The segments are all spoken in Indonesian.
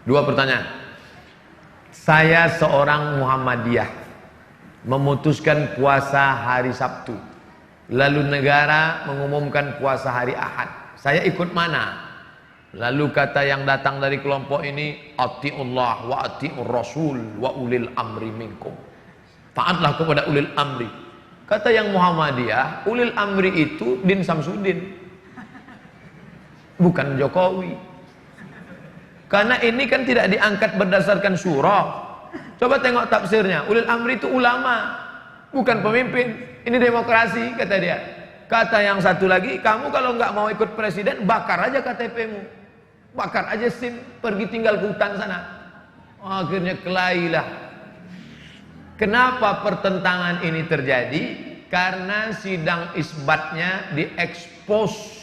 Dua pertanyaan. Saya seorang Muhammadiyah memutuskan puasa hari Sabtu, lalu negara mengumumkan puasa hari Ahad. Saya ikut mana? Lalu kata yang datang dari kelompok ini, atiullah wa atiur rasul wa ulil amri minkum. Taatlah kepada ulil amri. Kata yang Muhammadiyah, ulil amri itu Din Samsudin, bukan Jokowi. Karena ini kan tidak diangkat berdasarkan surah. Coba tengok tafsirnya. Ulil amri itu ulama, bukan pemimpin. Ini demokrasi, kata dia. Kata yang satu lagi, kamu kalau nggak mau ikut presiden, bakar aja KTP-mu, bakar aja SIM, pergi tinggal ke hutan sana. Akhirnya kelailah. Kenapa pertentangan ini terjadi? Karena sidang isbatnya diekspos.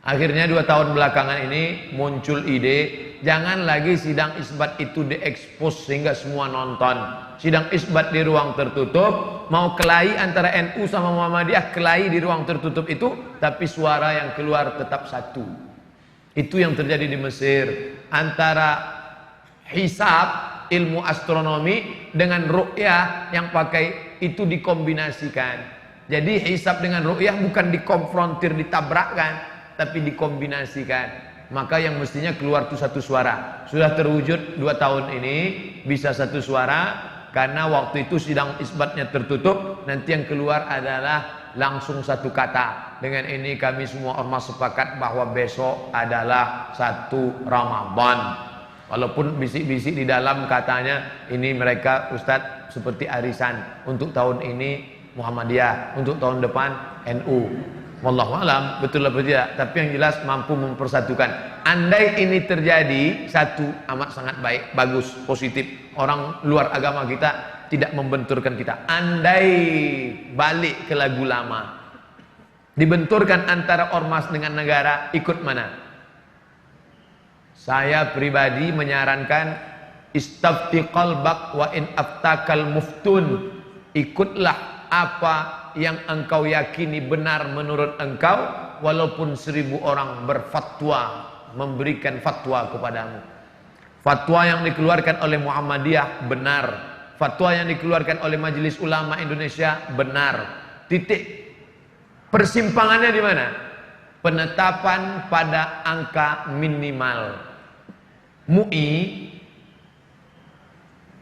Akhirnya 2 tahun belakangan ini muncul ide, jangan lagi sidang isbat itu diekspos sehingga semua nonton. Sidang isbat di ruang tertutup, mau kelahi antara NU sama Muhammadiyah, kelahi di ruang tertutup itu, tapi suara yang keluar tetap satu. Itu yang terjadi di Mesir. Antara hisab, ilmu astronomi, dengan ru'yah yang pakai itu dikombinasikan. Jadi hisab dengan ru'yah bukan dikonfrontir, ditabrakkan, tapi dikombinasikan. Maka yang mestinya keluar itu satu suara. Sudah terwujud 2 tahun ini bisa satu suara, karena waktu itu sidang isbatnya tertutup, nanti yang keluar adalah langsung satu kata. Dengan ini kami semua ormas sepakat bahwa besok adalah 1 Ramadan. Walaupun bisik-bisik di dalam katanya ini mereka Ustadz seperti arisan, untuk tahun ini Muhammadiyah, untuk tahun depan NU. Wallahu alam, betul atau tidak, tapi yang jelas mampu mempersatukan. Andai ini terjadi, satu, amat sangat baik, bagus, positif. Orang luar agama kita tidak membenturkan kita. Andai balik ke lagu lama, dibenturkan antara ormas dengan negara, ikut mana? Saya pribadi menyarankan istafti qalbak wa in aftakal muftun. Ikutlah apa yang engkau yakini benar menurut engkau, walaupun 1000 orang berfatwa, memberikan fatwa kepadamu. Fatwa yang dikeluarkan oleh Muhammadiyah benar, fatwa yang dikeluarkan oleh Majelis Ulama Indonesia benar. Titik. Persimpangannya di mana? Penetapan pada angka minimal. MUI,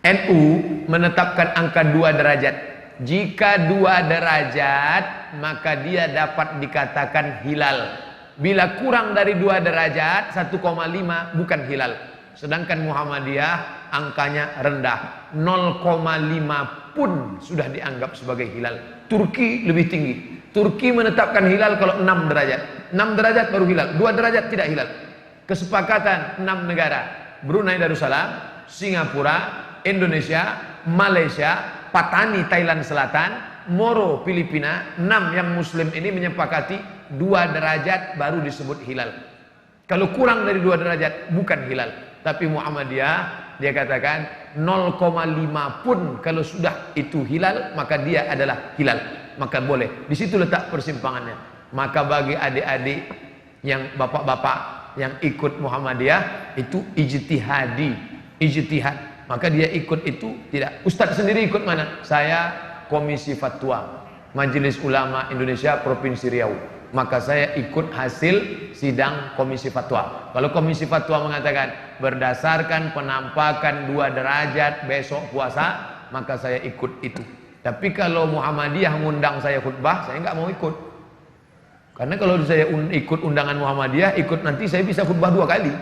NU menetapkan angka 2 derajat. Jika 2 derajat, maka dia dapat dikatakan hilal. Bila kurang dari 2 derajat, 1,5 bukan hilal. Sedangkan Muhammadiyah angkanya rendah, 0,5 pun sudah dianggap sebagai hilal. Turki lebih tinggi. Turki menetapkan hilal kalau 6 derajat. 6 derajat baru hilal, 2 derajat tidak hilal. Kesepakatan 6 negara, Brunei Darussalam, Singapura, Indonesia, Malaysia, Patani Thailand Selatan, Moro Filipina, 6 yang muslim ini menyepakati 2 derajat baru disebut hilal. Kalau kurang dari 2 derajat bukan hilal. Tapi Muhammadiyah dia katakan 0,5 pun kalau sudah itu hilal, maka dia adalah hilal, maka boleh. Di situ letak persimpangannya. Maka bagi adik-adik yang bapak-bapak yang ikut Muhammadiyah itu ijtihad, maka dia ikut itu tidak. Ustadz sendiri ikut mana? Saya Komisi Fatwa Majelis Ulama Indonesia Provinsi Riau, maka saya ikut hasil sidang Komisi Fatwa. Kalau Komisi Fatwa mengatakan berdasarkan penampakan 2 derajat besok puasa, maka saya ikut itu. Tapi kalau Muhammadiyah mengundang saya khutbah, saya nggak mau ikut. Karena kalau saya ikut undangan Muhammadiyah, ikut nanti saya bisa khutbah 2 kali.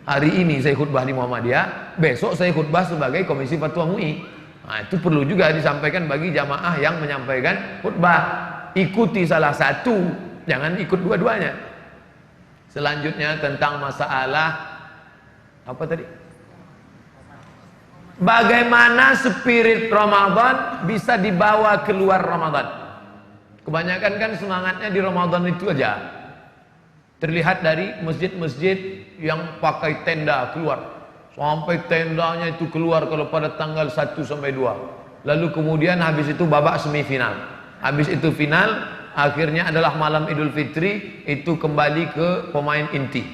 Hari ini saya khutbah di Muhammadiyah, besok saya khutbah sebagai Komisi Fatwa MUI. Nah, itu perlu juga disampaikan bagi jamaah yang menyampaikan khutbah. Ikuti salah satu, jangan ikut dua-duanya. Selanjutnya tentang masalah apa tadi? Bagaimana spirit Ramadan bisa dibawa keluar Ramadan? Kebanyakan kan semangatnya di Ramadan itu aja. Terlihat dari masjid-masjid yang pakai tenda keluar. Sampai tendanya itu keluar kalau pada tanggal 1 sampai 2. Lalu kemudian habis itu babak semifinal. Habis itu final, akhirnya adalah malam Idul Fitri, itu kembali ke pemain inti.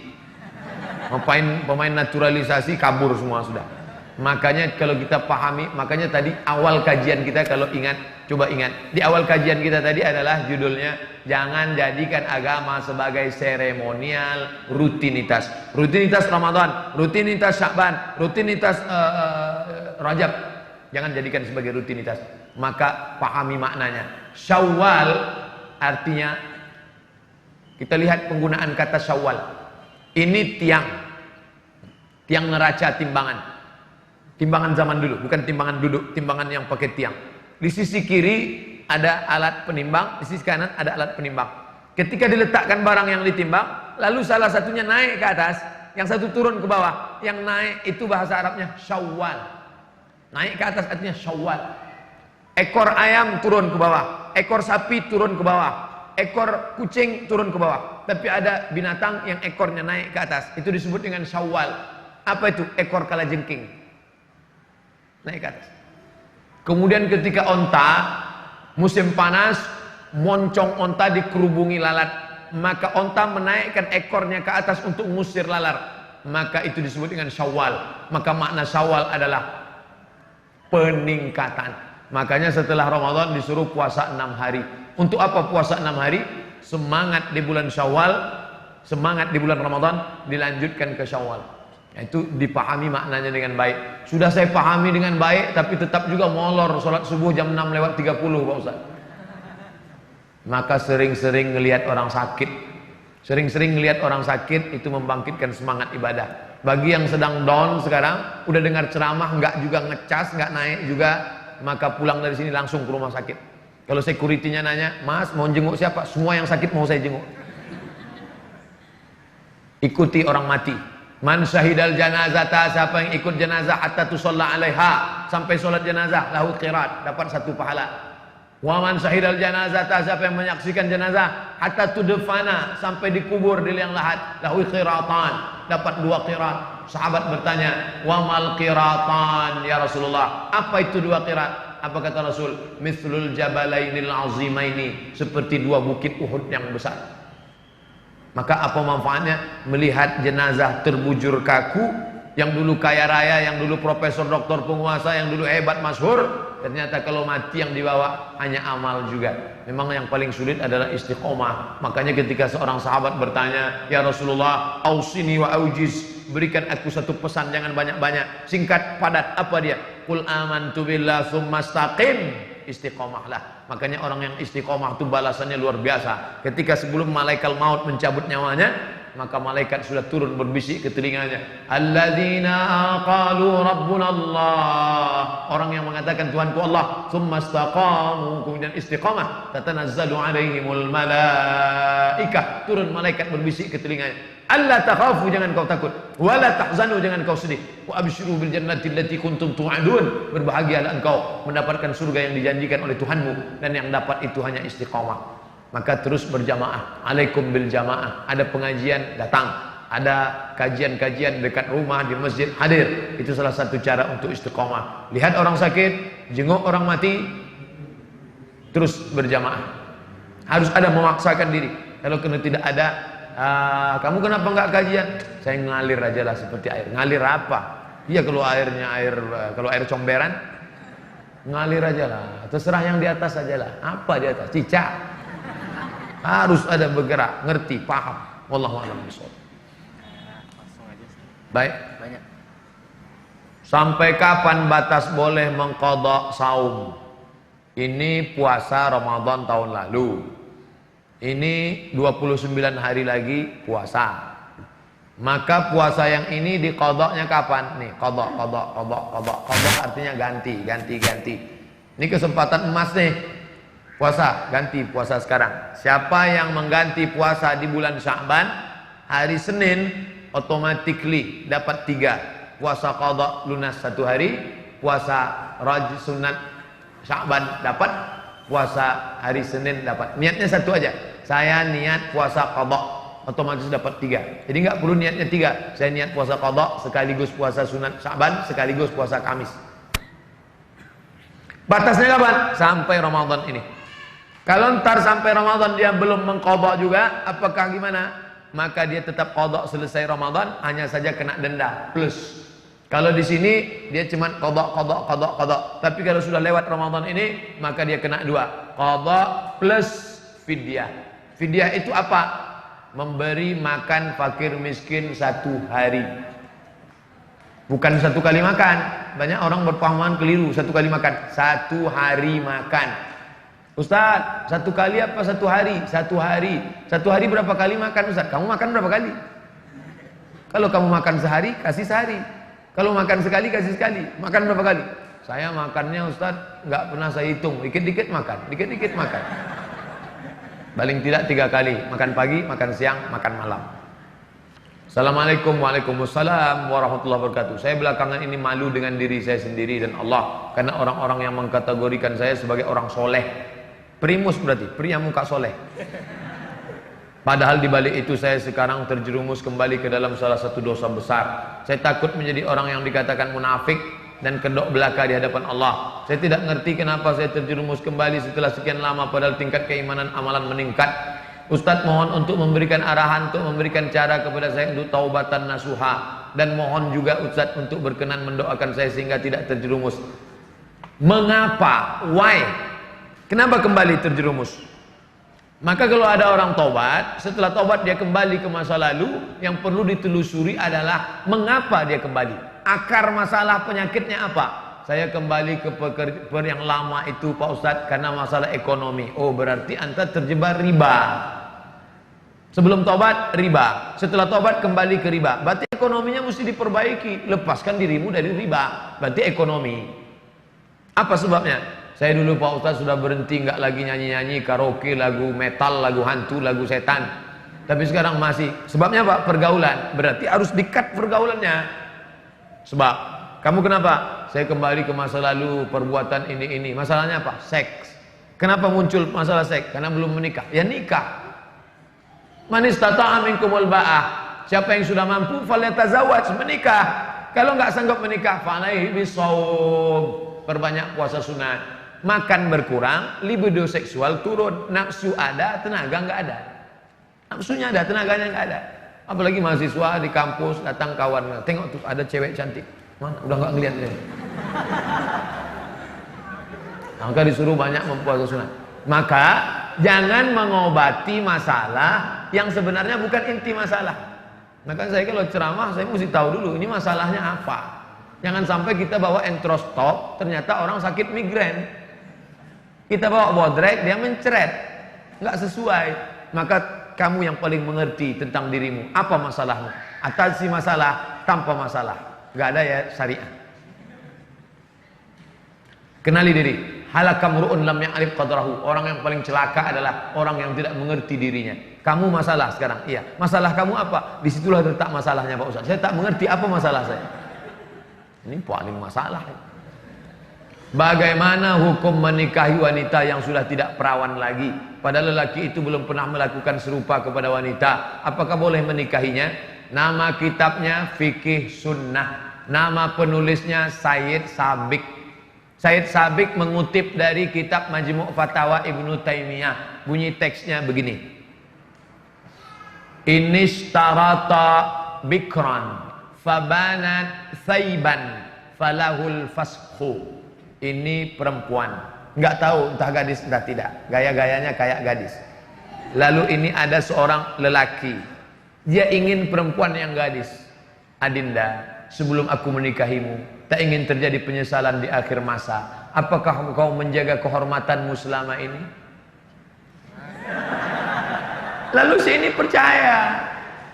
Pemain naturalisasi kabur semua sudah. Makanya kalau kita pahami, makanya tadi awal kajian kita kalau ingat, coba ingat. Di awal kajian kita tadi adalah judulnya jangan jadikan agama sebagai seremonial, rutinitas. Rutinitas Ramadan, rutinitas Sya'ban, rutinitas Rajab. Jangan jadikan sebagai rutinitas. Maka pahami maknanya. Syawal artinya, kita lihat penggunaan kata Syawal. Ini tiang neraca timbangan. Timbangan zaman dulu, bukan timbangan duduk, timbangan yang pakai tiang. Di sisi kiri ada alat penimbang, di sisi kanan ada alat penimbang. Ketika diletakkan barang yang ditimbang, lalu salah satunya naik ke atas, yang satu turun ke bawah. Yang naik itu bahasa Arabnya Syawal. Naik ke atas artinya Syawal. Ekor ayam turun ke bawah, ekor sapi turun ke bawah, ekor kucing turun ke bawah. Tapi ada binatang yang ekornya naik ke atas, itu disebut dengan Syawal. Apa itu? Ekor kalajengking. Naik ke atas. Kemudian ketika onta musim panas, moncong onta dikerubungi lalat, maka onta menaikkan ekornya ke atas untuk mengusir lalat, maka itu disebut dengan Syawal. Maka makna Syawal adalah peningkatan. Makanya setelah Ramadan disuruh puasa 6 hari. Untuk apa puasa 6 hari? Semangat di bulan Syawal, semangat di bulan Ramadan dilanjutkan ke Syawal. Itu dipahami maknanya dengan baik. Sudah saya pahami dengan baik, tapi tetap juga molor sholat subuh jam 6:30 Pak Ustaz. Maka sering-sering ngelihat orang sakit. Sering-sering ngelihat orang sakit itu membangkitkan semangat ibadah. Bagi yang sedang down sekarang, udah dengar ceramah nggak juga ngecas, nggak naik juga, maka pulang dari sini langsung ke rumah sakit. Kalau security-nya nanya, "Mas, mau jenguk siapa?" Semua yang sakit mau saya jenguk. Ikuti orang mati. Man syahidal janazata, siapa yang ikut jenazah hatta tusalla alaiha, sampai solat jenazah, lahu qirat, dapat 1 pahala. Wa man syahidal janazata, siapa yang menyaksikan jenazah hatta tudfana, sampai dikubur di liang lahat, lahu qiratan, dapat 2 qirat. Sahabat bertanya, wa mal qiratan ya Rasulullah, apa itu 2 qirat? Apa kata Rasul? Mithlul jabalainil azimaini, seperti 2 bukit Uhud yang besar. Maka apa manfaatnya melihat jenazah terbujur kaku, yang dulu kaya raya, yang dulu profesor, doktor, penguasa, yang dulu hebat, masyhur, ternyata kalau mati yang dibawa hanya amal juga. Memang yang paling sulit adalah istiqomah. Makanya ketika seorang sahabat bertanya, "Ya Rasulullah, ausini wa aujiz, berikan aku 1 pesan, jangan banyak-banyak, singkat padat." Apa dia? Qul amantu billah tsumma istaqim. Istiqomahlah. Makanya orang yang istiqomah itu balasannya luar biasa. Ketika sebelum malaikat maut mencabut nyawanya, maka malaikat sudah turun berbisik ke telinganya, alladzina qalu rabbuna Allah, orang yang mengatakan Tuhanku Allah, tsumma istaqamu, kemudian istiqamah, tatanazzalu alaihimul malaikah, turun malaikat berbisik ke telinganya, alla takhafu, jangan kau takut, wala tahzanu, jangan kau sedih, wa abshiru bil jannati allati kuntum tu'adun, berbahagialah engkau mendapatkan surga yang dijanjikan oleh Tuhanmu, dan yang dapat itu hanya istiqamah. Maka terus berjamaah, alaikum bil jamaah. Ada pengajian, datang. Ada kajian-kajian dekat rumah, di masjid, hadir. Itu salah satu cara untuk istiqomah. Lihat orang sakit, jenguk orang mati, terus berjamaah. Harus ada memaksakan diri. Kalau kena tidak ada, kamu kenapa enggak kajian? Saya ngalir aja lah seperti air. Ngalir apa? Iya, kalau airnya kalau air comberan, ngalir aja lah. Terserah yang di atas aja lah. Apa di atas? Cicak. Harus ada bergerak, ngerti, paham. Wallahu a'lam bishawab. Baik. Sampai kapan batas boleh mengqadha saum? Ini puasa Ramadan tahun lalu. Ini 29 hari lagi puasa. Maka puasa yang ini diqadhanya kapan? Nih, qadha artinya ganti. Ini kesempatan emas nih. Puasa, ganti puasa sekarang. Siapa yang mengganti puasa di bulan Sya'ban, hari Senin automatically dapat 3. Puasa qadha lunas 1 hari, puasa sunat Sya'ban dapat, puasa hari Senin dapat. Niatnya 1 aja. Saya niat puasa qadha, otomatis dapat 3. Jadi nggak perlu niatnya 3. Saya niat puasa qadha sekaligus puasa sunat Sya'ban sekaligus puasa Kamis. Batasnya kapan? Sampai Ramadan ini. Kalau ntar sampai Ramadan dia belum mengqadha juga, apakah gimana? maka dia tetap qadha selesai Ramadan, hanya saja kena denda plus. Kalau di sini dia cuma qadha. Tapi kalau sudah lewat Ramadan ini, maka dia kena dua, qadha plus fidyah. Fidyah itu apa? Memberi makan fakir miskin 1 hari. Bukan 1 kali makan. Banyak orang berpahaman keliru, 1 kali makan. 1 hari makan. Ustaz, 1 kali apa 1 hari? 1 hari. 1 hari berapa kali makan Ustaz? Kamu makan berapa kali? Kalau kamu makan sehari, kasih sehari. Kalau makan sekali, kasih sekali. Makan berapa kali? Saya makannya Ustaz, nggak pernah saya hitung. Dikit-dikit makan, dikit-dikit makan. Paling tidak 3 kali, makan pagi, makan siang, makan malam. Assalamualaikum waalaikumsalam warahmatullahi wabarakatuh. Saya belakangan ini malu dengan diri saya sendiri dan Allah, karena orang-orang yang mengkategorikan saya sebagai orang soleh. Primus berarti, pria muka soleh. Padahal di balik itu saya sekarang terjerumus kembali ke dalam salah satu dosa besar. Saya takut menjadi orang yang dikatakan munafik dan kedok belaka di hadapan Allah. Saya tidak ngerti kenapa saya terjerumus kembali setelah sekian lama, padahal tingkat keimanan amalan meningkat. Ustadz mohon untuk memberikan arahan, untuk memberikan cara kepada saya untuk taubatan nasuha, dan mohon juga Ustadz untuk berkenan mendoakan saya sehingga tidak terjerumus. Mengapa? Why? Kenapa kembali terjerumus? Maka kalau ada orang tobat, setelah tobat dia kembali ke masa lalu, yang perlu ditelusuri adalah mengapa dia kembali. Akar masalah penyakitnya apa? Saya kembali ke pekerjaan yang lama itu Pak Ustadz karena masalah ekonomi. Oh, berarti anda terjebak riba. Sebelum tobat riba, setelah tobat kembali ke riba. Berarti ekonominya mesti diperbaiki. Lepaskan dirimu dari riba. Berarti ekonomi. Apa sebabnya? Saya dulu Pak Ustadz sudah berhenti, nggak lagi nyanyi-nyanyi karaoke, lagu metal, lagu hantu, lagu setan. Tapi sekarang masih. Sebabnya apa? Pergaulan. Berarti harus di-cut pergaulannya. Sebab kamu kenapa? Saya kembali ke masa lalu, perbuatan ini. Masalahnya apa? Seks. Kenapa muncul masalah seks? Karena belum menikah. Ya nikah. Man istata'a minkumul ba'ah. Siapa yang sudah mampu falyatazawwaj, menikah. Kalau nggak sanggup menikah, fa'alaihi bisawm. Perbanyak puasa sunat. Makan berkurang, libido seksual turun, nafsu ada, tenaga nggak ada. Nafsunya ada, tenaganya nggak ada. Apalagi mahasiswa di kampus, datang kawan, tengok tuh ada cewek cantik, mana udah nggak ngeliat dia. Maka disuruh banyak mempuasa sunat. Maka jangan mengobati masalah yang sebenarnya bukan inti masalah. Maka saya kalau ceramah saya mesti tahu dulu ini masalahnya apa. Jangan sampai kita bawa entrostop, ternyata orang sakit migrain. Kita bawa bodrek, dia mencret, nggak sesuai. Maka kamu yang paling mengerti tentang dirimu. Apa masalahmu? Atasi masalah tanpa masalah. Nggak ada ya syariah. Kenali diri. Halakam ru'un lam ya'rif qadrahu. Orang yang paling celaka adalah orang yang tidak mengerti dirinya. Kamu masalah sekarang. Iya. Masalah kamu apa? Disitulah letak masalahnya Pak Ustaz. Saya tak mengerti apa masalah saya. Ini paling masalah. Bagaimana hukum menikahi wanita yang sudah tidak perawan lagi? Padahal lelaki itu belum pernah melakukan serupa kepada wanita. Apakah boleh menikahinya? Nama kitabnya Fikih Sunnah. Nama penulisnya Sayyid Sabiq. Sayyid Sabiq mengutip dari kitab Majmu' Fatawa Ibnu Taimiyah. Bunyi teksnya begini. Inishtarata bikran fabanat thayban falahul fashu. Ini perempuan, nggak tahu entah gadis entah tidak, gaya-gayanya kayak gadis. Lalu ini ada seorang lelaki, dia ingin perempuan yang gadis. Adinda, sebelum aku menikahimu, tak ingin terjadi penyesalan di akhir masa. Apakah kau menjaga kehormatanmu selama ini? Lalu si ini percaya,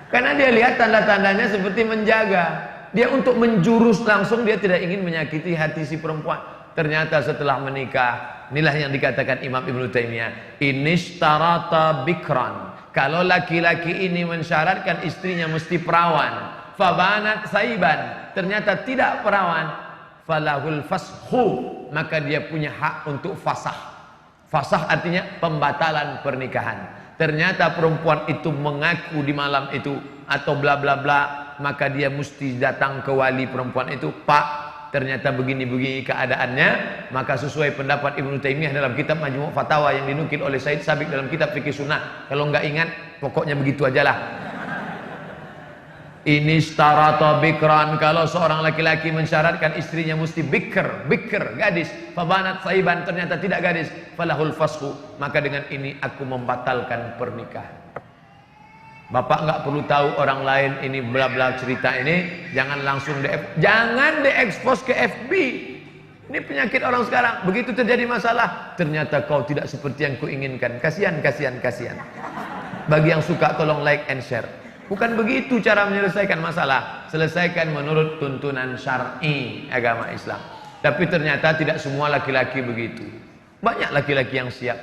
karena dia lihat tanda-tandanya seperti menjaga. Dia untuk menjurus langsung, dia tidak ingin menyakiti hati si perempuan. Ternyata setelah menikah, inilah yang dikatakan Imam Ibnu Taimiyah, inishtarata bikran. Kalau laki-laki ini mensyaratkan istrinya mesti perawan, fabanat saiban, ternyata tidak perawan, falahul fashu, maka dia punya hak untuk fasah. Fasah artinya pembatalan pernikahan. Ternyata perempuan itu mengaku di malam itu atau bla bla bla, maka dia mesti datang ke wali perempuan itu, Pak, ternyata begini-begini keadaannya. Maka sesuai pendapat Ibnu Taimiyah dalam kitab Majmu' Fatawa yang dinukil oleh Sayyid Sabiq dalam kitab Fikih Sunnah. Kalau nggak ingat, pokoknya begitu aja lah. Ini starata bikran, kalau seorang laki-laki mensyaratkan istrinya mesti bikr, gadis, fabanat saiban, ternyata tidak gadis, falahul fasku, maka dengan ini aku membatalkan pernikahan. Bapak nggak perlu tahu orang lain ini bla bla cerita ini, jangan langsung jangan diekspos ke FB. Ini penyakit orang sekarang. Begitu terjadi masalah, ternyata kau tidak seperti yang kuinginkan. Kasihan. Bagi yang suka tolong like and share. Bukan begitu cara menyelesaikan masalah. Selesaikan menurut tuntunan syar'i agama Islam. Tapi ternyata tidak semua laki-laki begitu. Banyak laki-laki yang siap.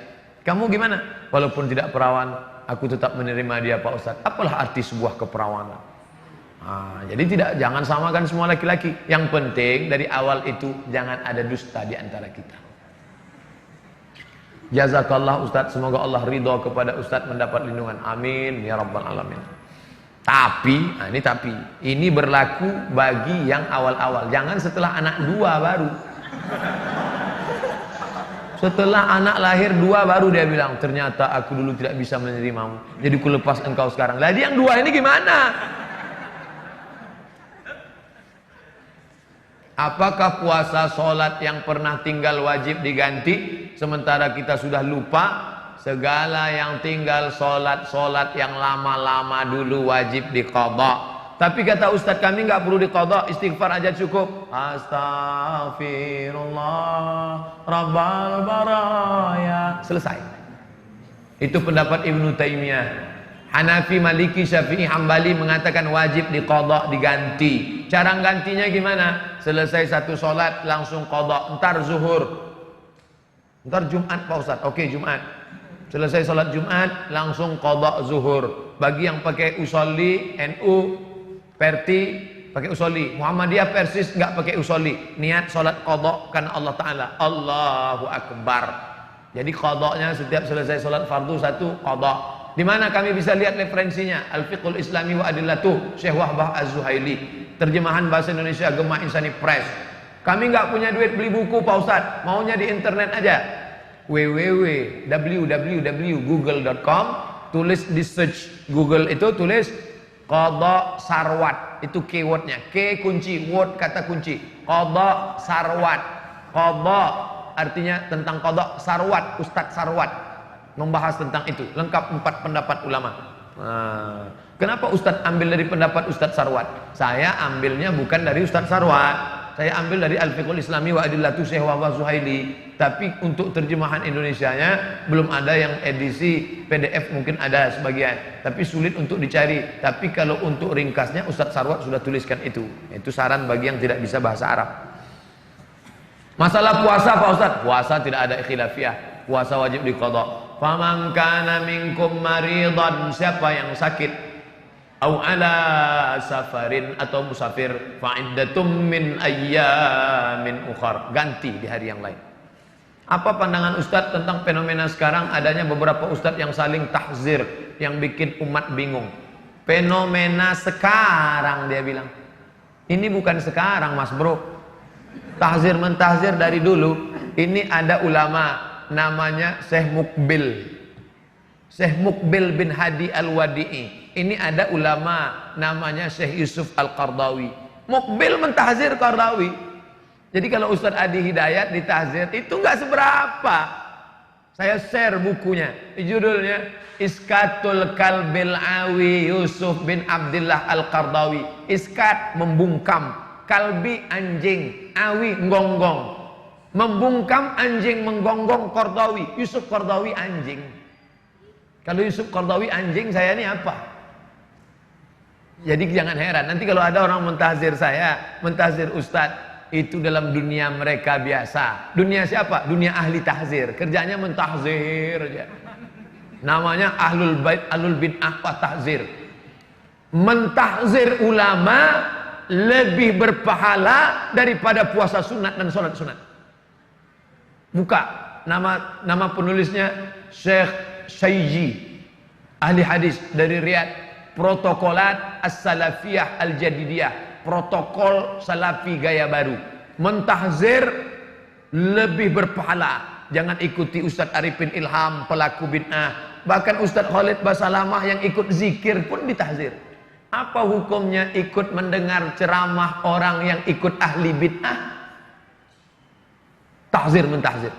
Kamu gimana? Walaupun tidak perawan, aku tetap menerima dia Pak Ustadz. Apalah arti sebuah keperawanan? Jadi jangan samakan semua laki-laki. Yang penting dari awal itu jangan ada dusta di antara kita. Jazakallah Ustadz. Semoga Allah ridho kepada Ustadz mendapat lindungan. Amin ya rabbal alamin. Tapi ini berlaku bagi yang awal-awal. Jangan setelah anak 2 baru. Setelah anak lahir 2 baru dia bilang, ternyata aku dulu tidak bisa menerimamu, jadi ku lepas engkau sekarang. Jadi yang 2 ini gimana? Apakah puasa, sholat yang pernah tinggal wajib diganti, sementara kita sudah lupa? Segala yang tinggal sholat yang lama-lama dulu wajib diqadha. Tapi kata Ustadz kami nggak perlu diqadha, istighfar aja cukup. Astaghfirullah Rabbal baraya. Selesai. Itu pendapat Ibnu Taimiyah. Hanafi, Maliki, Syafi'i, Hambali mengatakan wajib diqadha, diganti. Cara gantinya gimana? Selesai satu sholat langsung qadha. Ntar zuhur, ntar Jumat Pak Ustadz. Oke, Jumat. Selesai sholat Jumat langsung qadha zuhur. Bagi yang pakai usolli, NU, Perti pakai usolli, Muhammadiyah Persis nggak pakai usolli, niat sholat qadha karena Allah Ta'ala. Allahu Akbar. Jadi qadhanya setiap selesai sholat fardu satu qadha. Di mana kami bisa lihat referensinya? Al-Fiqhul Islami wa Adillatuh, Syekh Wahbah Az-Zuhaili. Terjemahan bahasa Indonesia Gemah Insani Press. Kami nggak punya duit beli buku Pak Ustadz, maunya di internet aja. www.google.com, tulis di search Google itu, tulis qadha sarwat, itu keywordnya, K kunci, word kata kunci, qadha sarwat. Qadha artinya tentang qadha, sarwat Ustadz Sarwat membahas tentang itu, lengkap 4 pendapat ulama. Kenapa Ustadz ambil dari pendapat Ustadz Sarwat? Saya ambilnya bukan dari Ustadz Sarwat, saya ambil dari Al-Fiqhul Islami wa Adillatuh Syekh Wahbah Zuhaili. Tapi untuk terjemahan Indonesianya belum ada, yang edisi PDF mungkin ada sebagian, tapi sulit untuk dicari. Tapi kalau untuk ringkasnya Ustadz Sarwat sudah tuliskan itu. Itu saran bagi yang tidak bisa bahasa Arab. Masalah puasa Pak Ustadz, puasa tidak ada khilafiyah, puasa wajib diqadha. Faman kana minkum maridan, siapa yang sakit, au ala safarin, atau musafir, fa'iddatum min ayyamin ukhar, ganti di hari yang lain. Apa pandangan Ustadz tentang fenomena sekarang adanya beberapa Ustadz yang saling tahzir, yang bikin umat bingung? Fenomena sekarang dia bilang. Ini bukan sekarang Mas Bro. Tahzir mentahzir dari dulu. Ini ada ulama namanya Syekh Mukbil. Syekh Mukbil bin Hadi Al-Wadi'i. Ini ada ulama namanya Syekh Yusuf Al-Qardawi. Mukbil mentahzir Qardawi. Jadi kalau Ustadz Adi Hidayat ditahzir itu nggak seberapa. Saya share bukunya, judulnya Iskatul Kalbil Awi Yusuf bin Abdillah Al-Qardawi. Iskat membungkam, kalbi anjing, awi nggonggong. Membungkam anjing, menggonggong Qardawi. Yusuf Qardawi anjing. Kalau Yusuf Qardawi anjing, saya ini apa? Jadi jangan heran nanti kalau ada orang mentahzir saya, mentahzir Ustadz, itu dalam dunia mereka biasa. Dunia siapa? Dunia ahli tahzir. Kerjanya mentahzir aja. Namanya ahlul bait, ahlul bid'ah wa tahzir. Mentahzir ulama lebih berpahala daripada puasa sunat dan sholat sunat. Buka nama penulisnya Syekh Syayji, ahli hadis dari Riyadh. Protokolat As-Salafiyah Al-Jadidiyah, protokol salafi gaya baru. Mentahzir lebih berpahala. Jangan ikuti Ustadz Arifin Ilham, pelaku bid'ah. Bahkan Ustadz Khalid Basalamah yang ikut zikir pun ditahzir. Apa hukumnya ikut mendengar ceramah orang yang ikut ahli bid'ah? Tahzir mentahzir.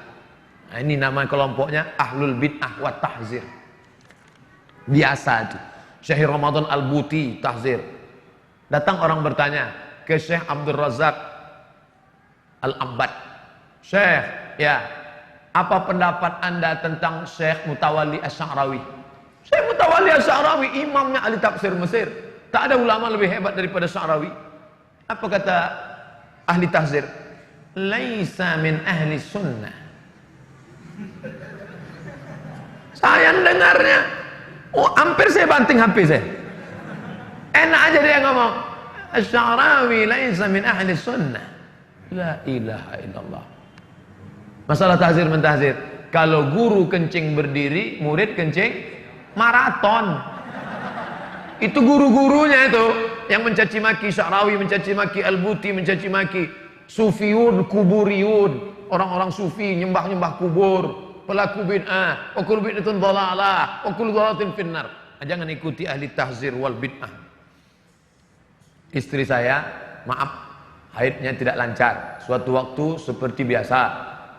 Nah, ini nama kelompoknya Ahlul Bid'ah wa Tahzir. Biasa itu. Syekh Ramadan Al-Buti tahzir. Datang orang bertanya ke Syekh Abdul Razak Al-Abbad. Syekh, ya, apa pendapat anda tentang Syekh Mutawalli Asy'arawi? Syekh Mutawalli Asy'arawi imamnya ahli tafsir Mesir. Tak ada ulama lebih hebat daripada Sy'arawi. Apa kata ahli tahzir? Laisa min ahli sunnah. Saya dengarnya, oh, hampir saya banting HP saya. Enak aja dia ngomong, Asy'arawi laisa min ahli sunnah. La ilaha illallah. Masalah tahzir mentahzir. Kalau guru kencing berdiri, murid kencing maraton. Itu guru-gurunya itu yang mencaci maki Sya'rawi, mencaci maki Al-Buti, mencaci maki Sufiyun, Kuburiyun, orang-orang sufi nyembah-nyembah kubur, pelaku bid'ah, wa kullu bid'atin dhalalah, wa kullu dhalalatin finnar. Jangan ikuti ahli tahzir wal bid'ah. Istri saya, maaf, haidnya tidak lancar. Suatu waktu seperti biasa,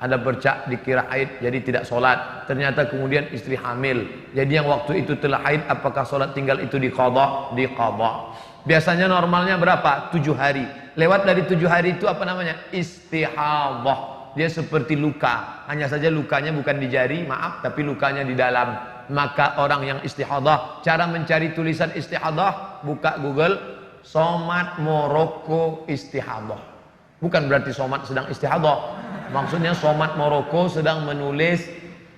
ada bercak dikira haid, jadi tidak sholat. Ternyata kemudian istri hamil. Jadi yang waktu itu telah haid, apakah sholat tinggal itu diqadha? Diqadha. Biasanya normalnya berapa? 7 hari. Lewat dari 7 hari itu apa namanya? Istihadhah. Dia seperti luka. Hanya saja lukanya bukan di jari, maaf, tapi lukanya di dalam. Maka orang yang istihadhah, cara mencari tulisan istihadhah, buka Google, Somat Moroko istihadhah. Bukan berarti somat sedang istihadhah. Maksudnya somat Moroko sedang menulis.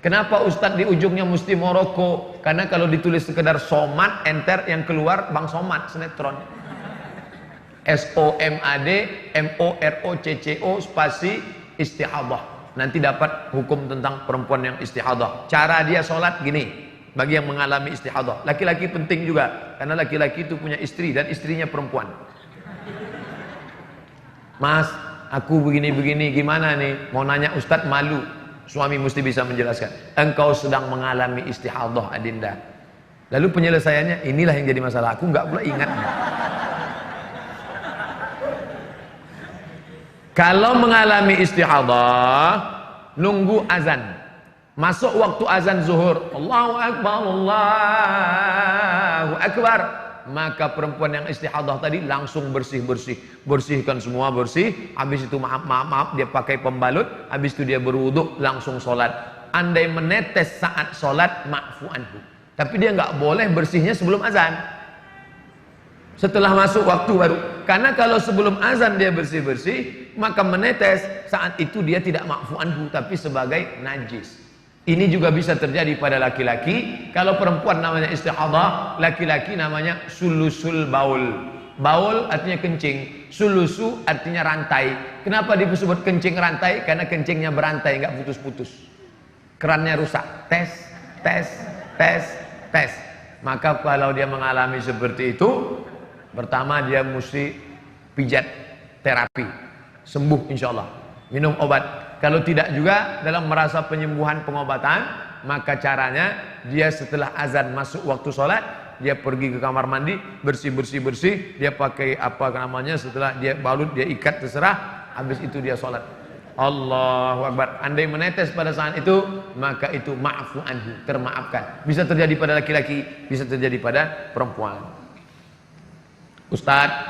Kenapa Ustadz di ujungnya mesti Moroko? Karena kalau ditulis sekedar somat, enter, yang keluar Bang Somat sinetron. SOMAD MOROCCO spasi istihadhah. Nanti dapat hukum tentang perempuan yang istihadhah. Cara dia sholat gini. Bagi yang mengalami istihadhah, laki-laki penting juga, karena laki-laki itu punya istri dan istrinya perempuan. Mas, aku begini-begini, gimana nih? Mau nanya Ustadz, malu. Suami mesti bisa menjelaskan. Engkau sedang mengalami istihadhah, Adinda. Lalu penyelesaiannya, inilah yang jadi masalah. Aku nggak pula ingat. Kalau mengalami istihadhah, nunggu azan. Masuk waktu azan zuhur, Allahu Akbar, Allahu Akbar. Maka perempuan yang istihadhah tadi langsung bersih-bersih. Bersihkan semua, bersih. Habis itu maaf, dia pakai pembalut. Habis itu dia berwuduk, langsung sholat. Andai menetes saat sholat, ma'fu anhu. Tapi dia nggak boleh bersihnya sebelum azan. Setelah masuk waktu baru. Karena kalau sebelum azan dia bersih-bersih, maka menetes saat itu dia tidak ma'fu anhu, tapi sebagai najis. Ini juga bisa terjadi pada laki-laki. Kalau perempuan namanya istihadhah, laki-laki namanya sulusul baul. Baul artinya kencing, sulusu artinya rantai. Kenapa disebut kencing rantai? Karena kencingnya berantai, nggak putus-putus. Kerannya rusak. Tes, tes, tes, tes. Maka kalau dia mengalami seperti itu, pertama dia mesti pijat terapi, sembuh insya Allah. Minum obat. Kalau tidak juga dalam merasa penyembuhan pengobatan, maka caranya dia setelah azan masuk waktu sholat, dia pergi ke kamar mandi, bersih, dia pakai apa namanya, setelah dia balut, dia ikat, terserah, habis itu dia sholat. Allahu Akbar. Andai menetes pada saat itu, maka itu ma'fu anhu, termaafkan. Bisa terjadi pada laki-laki, bisa terjadi pada perempuan. Ustadz